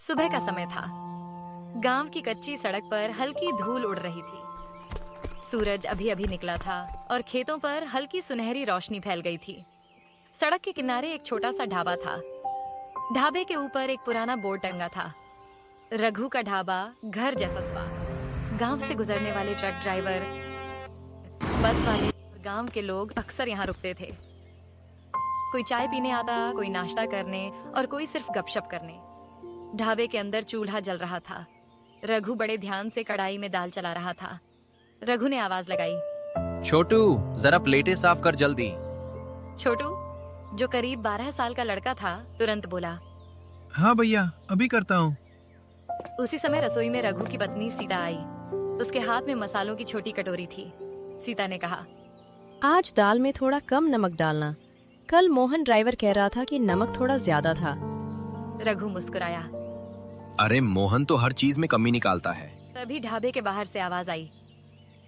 सुबह का समय था। गांव की कच्ची सड़क पर हल्की धूल उड़ रही थी। सूरज अभी अभी निकला था और खेतों पर हल्की सुनहरी रोशनी फैल गई थी। सड़क के किनारे एक छोटा सा ढाबा था। ढाबे के ऊपर एक पुराना बोर्ड टंगा था, रघु का ढाबा, घर जैसा स्वाद। गांव से गुजरने वाले ट्रक ड्राइवर, बस वाले और गांव के लोग अक्सर यहाँ रुकते थे। कोई चाय पीने आता, कोई नाश्ता करने और कोई सिर्फ गपशप करने। ढाबे के अंदर चूल्हा जल रहा था। रघु बड़े ध्यान से कढ़ाई में दाल चला रहा था। रघु ने आवाज लगाई, छोटू जरा प्लेटें साफ कर जल्दी। छोटू, जो करीब 12 साल का लड़का था, तुरंत बोला, हाँ भैया, अभी करता हूँ। उसी समय रसोई में रघु की पत्नी सीता आई। उसके हाथ में मसालों की छोटी कटोरी थी। सीता ने कहा, आज दाल में थोड़ा कम नमक डालना। कल मोहन ड्राइवर कह रहा था कि नमक थोड़ा ज्यादा था। रघु मुस्कुराया। अरे मोहन तो हर चीज में कमी निकालता है। तभी ढाबे के बाहर से आवाज आई,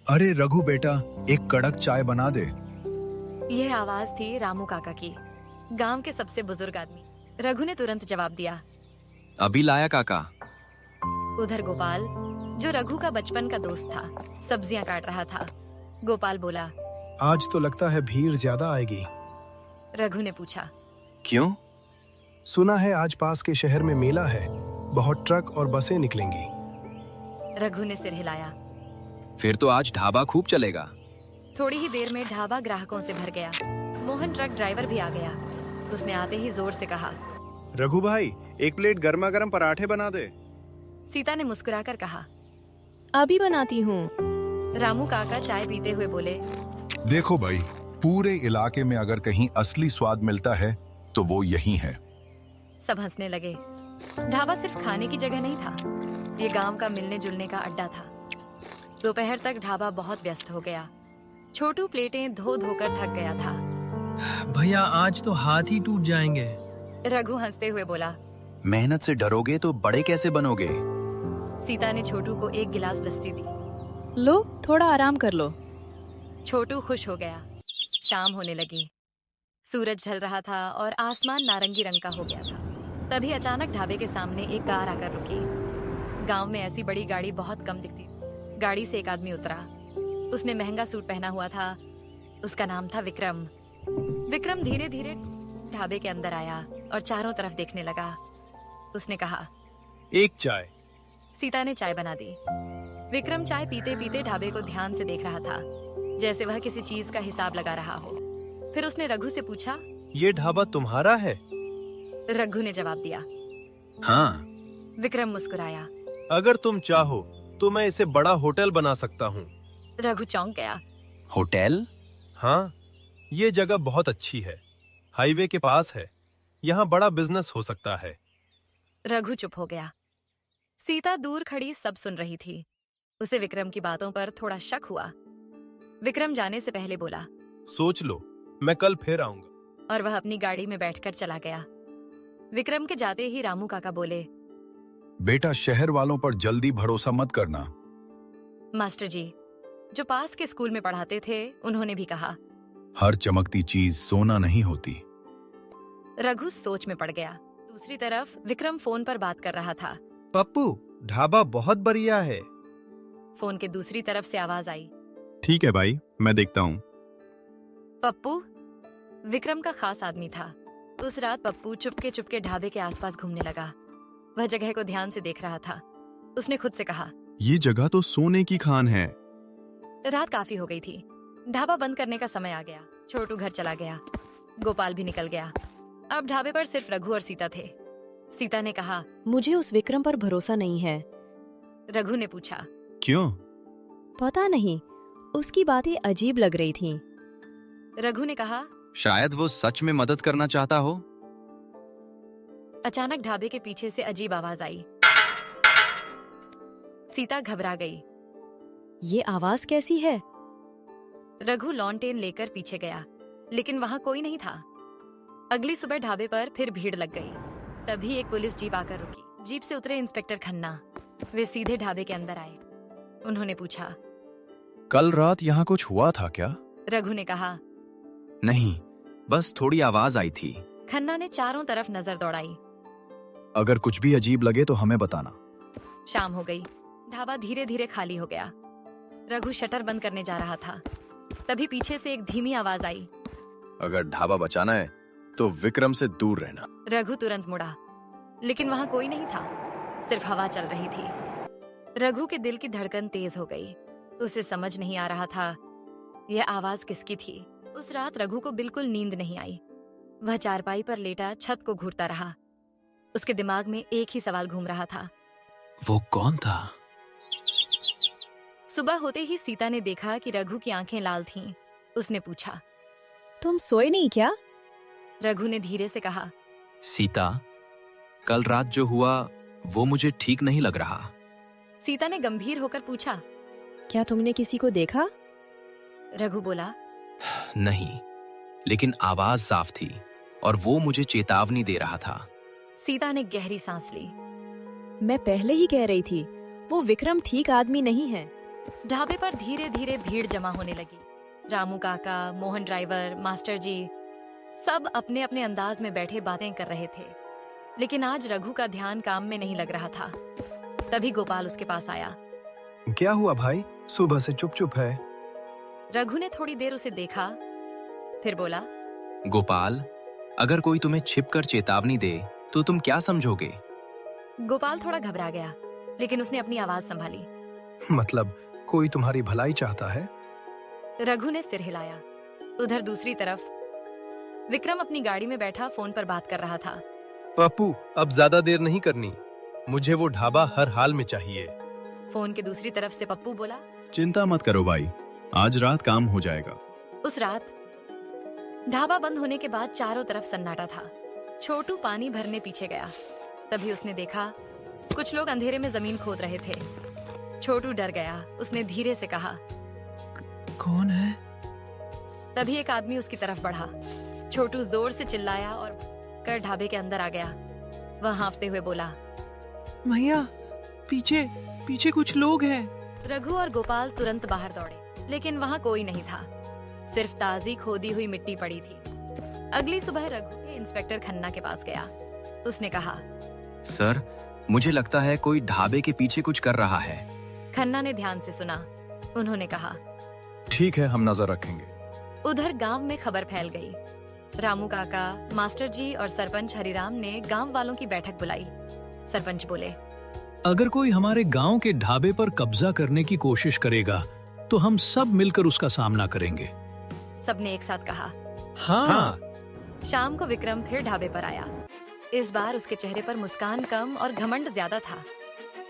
अरे रघु बेटा, एक कड़क चाय बना दे। यह आवाज थी रामू काका की, गांव के सबसे बुजुर्ग आदमी। रघु ने तुरंत जवाब दिया, अभी लाया काका। उधर गोपाल, जो रघु का बचपन का दोस्त था, सब्जियां काट रहा था। गोपाल बोला, आज तो लगता है भीड़ ज्यादा आएगी। रघु ने पूछा, क्यों? सुना है आज पास के शहर में मेला है, बहुत ट्रक और बसें निकलेंगी। रघु ने सिर हिलाया। फिर तो आज ढाबा खूब चलेगा। थोड़ी ही देर में ढाबा ग्राहकों से भर गया। मोहन ट्रक ड्राइवर भी आ गया। उसने आते ही जोर से कहा, रघु भाई, एक प्लेट गर्मा गर्म पराठे बना दे। सीता ने मुस्कुराकर कहा, अभी बनाती हूँ। रामू काका चाय पीते हुए बोले, देखो भाई, पूरे इलाके में अगर कहीं असली स्वाद मिलता है तो वो यही है। सब हंसने लगे। ढाबा सिर्फ खाने की जगह नहीं था, ये गांव का मिलने जुलने का अड्डा था। दोपहर तक ढाबा बहुत व्यस्त हो गया। छोटू प्लेटें धो धोकर थक गया था। भैया, आज तो हाथ ही टूट जाएंगे। रघु हंसते हुए बोला, मेहनत से डरोगे तो बड़े कैसे बनोगे? सीता ने छोटू को एक गिलास लस्सी दी। लो, थोड़ा आराम कर लो। छोटू खुश हो गया। शाम होने लगी। सूरज ढल रहा था और आसमान नारंगी रंग का हो गया था। तभी अचानक ढाबे के सामने एक कार आकर रुकी। गांव में ऐसी बड़ी गाड़ी बहुत कम दिखती। गाड़ी से एक आदमी उतरा। उसने महंगा सूट पहना हुआ था। उसका नाम था विक्रम। विक्रम धीरे धीरे ढाबे के अंदर आया और चारों तरफ देखने लगा। उसने कहा, एक चाय। सीता ने चाय बना दी। विक्रम चाय पीते पीते ढाबे को ध्यान से देख रहा था, जैसे वह किसी चीज का हिसाब लगा रहा हो। फिर उसने रघु से पूछा, ये ढाबा तुम्हारा है? रघु ने जवाब दिया। हाँ। विक्रम मुस्कुराया। अगर तुम चाहो तो मैं इसे बड़ा होटल बना सकता हूँ। रघु चौंक गया। होटल? हाँ, ये जगह बहुत अच्छी है, हाईवे के पास है, यहाँ बड़ा बिजनेस हो सकता है। रघु चुप हो गया। सीता दूर खड़ी सब सुन रही थी। उसे विक्रम की बातों पर थोड़ा शक हुआ। विक्रम जाने से पहले बोला, सोच लो, मैं कल फिर आऊंगा। और वह अपनी गाड़ी में बैठकर चला गया। विक्रम के जाते ही रामू काका बोले, बेटा, शहर वालों पर जल्दी भरोसा मत करना। मास्टर जी, जो पास के स्कूल में पढ़ाते थे, उन्होंने भी कहा। हर चमकती चीज सोना नहीं होती। रघु सोच में पड़ गया। दूसरी तरफ विक्रम फोन पर बात कर रहा था। पप्पू, ढाबा बहुत बढ़िया है। फोन के दूसरी तरफ से आवाज आई, ठीक है भाई, मैं देखता हूँ। पप्पू विक्रम का खास आदमी था। उस रात पप्पू चुपके चुपके ढाबे के आसपास घूमने लगा। वह जगह को ध्यान से देख रहा था। उसने खुद से कहा, ये जगह तो सोने की खान है। रात काफी हो गई थी। ढाबा बंद करने का समय आ गया। छोटू घर चला गया। गोपाल भी निकल गया। अब ढाबे पर सिर्फ रघु और सीता थे। सीता ने कहा, मुझे उस विक्रम पर भरोसा नहीं है। रघु ने पूछा, क्यों? पता नहीं, उसकी बातें अजीब लग रही थीं। रघु ने कहा, शायद वो सच में मदद करना चाहता हो। अचानक ढाबे के पीछे से अजीब आवाज आई। सीता घबरा गई। ये आवाज कैसी है? रघु लॉन्टेन लेकर पीछे गया, लेकिन वहां कोई नहीं था। अगली सुबह ढाबे पर फिर भीड़ लग गई। तभी एक पुलिस जीप आकर रुकी। जीप से उतरे इंस्पेक्टर खन्ना। वे सीधे ढाबे के अंदर आए। उन्होंने पूछा, कल रात यहाँ कुछ हुआ था क्या? रघु ने कहा, नहीं, बस थोड़ी आवाज आई थी। खन्ना ने चारों तरफ नजर दौड़ाई। अगर कुछ भी अजीब लगे तो हमें बताना। शाम हो गई। ढाबा धीरे धीरे खाली हो गया। रघु शटर बंद करने जा रहा था, तभी पीछे से एक धीमी आवाज आई। अगर ढाबा बचाना है तो विक्रम से दूर रहना। रघु तुरंत मुड़ा, लेकिन वहां कोई नहीं था, सिर्फ हवा चल रही थी। रघु के दिल की धड़कन तेज हो गई। उसे समझ नहीं आ रहा था यह आवाज किसकी थी। उस रात रघु को बिल्कुल नींद नहीं आई। वह चारपाई पर लेटा छत को घूरता रहा। उसके दिमाग में एक ही सवाल घूम रहा था, वो कौन था? सुबह होते ही सीता ने देखा कि रघु की आंखें लाल थीं। उसने पूछा, तुम सोए नहीं क्या? रघु ने धीरे से कहा, सीता, कल रात जो हुआ वो मुझे ठीक नहीं लग रहा। सीता ने गंभीर होकर पूछा, क्या तुमने किसी को देखा? रघु बोला, नहीं, लेकिन आवाज साफ थी और वो मुझे चेतावनी दे रहा था। सीता ने गहरी सांस ली। मैं पहले ही कह रही थी, वो विक्रम ठीक आदमी नहीं है। ढाबे पर धीरे धीरे भीड़ जमा होने लगी। रामू काका, मोहन ड्राइवर, मास्टर जी, सब अपने अपने अंदाज में बैठे बातें कर रहे थे। लेकिन आज रघु का ध्यान काम में नहीं लग रहा था। तभी गोपाल उसके पास आया। क्या हुआ भाई, सुबह से चुप चुप है? रघु ने थोड़ी देर उसे देखा, फिर बोला, गोपाल, अगर कोई तुम्हें छिपकर चेतावनी दे तो तुम क्या समझोगे? गोपाल थोड़ा घबरा गया, लेकिन उसने अपनी आवाज संभाली। मतलब कोई तुम्हारी भलाई चाहता है? रघु ने सिर हिलाया। उधर दूसरी तरफ विक्रम अपनी गाड़ी में बैठा फोन पर बात कर रहा था। पप्पू, अब ज्यादा देर नहीं करनी, मुझे वो ढाबा हर हाल में चाहिए। फोन के दूसरी तरफ से पप्पू बोला, चिंता मत करो भाई, आज रात काम हो जाएगा। उस रात ढाबा बंद होने के बाद चारों तरफ सन्नाटा था। छोटू पानी भरने पीछे गया। तभी उसने देखा कुछ लोग अंधेरे में जमीन खोद रहे थे। छोटू डर गया। उसने धीरे से कहा, कौन है? तभी एक आदमी उसकी तरफ बढ़ा। छोटू जोर से चिल्लाया और कर ढाबे के अंदर आ गया। वह हांफते हुए बोला, भैया, पीछे पीछे कुछ लोग हैं। रघु और गोपाल तुरंत बाहर दौड़े, लेकिन वहां कोई नहीं था, सिर्फ ताजी खोदी हुई मिट्टी पड़ी थी। अगली सुबह रघु इंस्पेक्टर खन्ना के पास गया। उसने कहा, सर, मुझे लगता है कोई ढाबे के पीछे कुछ कर रहा है। खन्ना ने ध्यान से सुना। उन्होंने कहा, ठीक है, हम नजर रखेंगे। उधर गांव में खबर फैल गई। रामू काका, मास्टर जी और सरपंच हरिराम ने गांव वालों की बैठक बुलाई। सरपंच बोले, अगर कोई हमारे गांव के ढाबे पर कब्जा करने की कोशिश करेगा तो हम सब मिलकर उसका सामना करेंगे। सबने एक साथ कहा, हाँ। शाम को विक्रम फिर ढाबे पर आया। इस बार उसके चेहरे पर मुस्कान कम और घमंड ज्यादा था।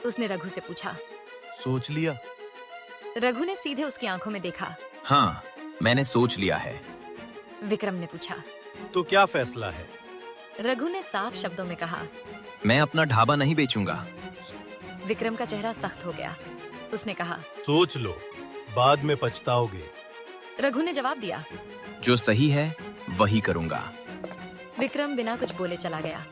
उसने रघु से पूछा, सोच लिया? रघु ने सीधे उसकी आंखों में देखा। हाँ, मैंने सोच लिया है। विक्रम ने पूछा, तो क्या फैसला है? रघु ने साफ शब्दों में कहा, मैं अपना ढाबा नहीं बेचूंगा। विक्रम का चेहरा सख्त हो गया। उसने कहा, सोच लो, बाद में पछताओगे। रघु ने जवाब दिया, जो सही है वही करूंगा। विक्रम बिना कुछ बोले चला गया।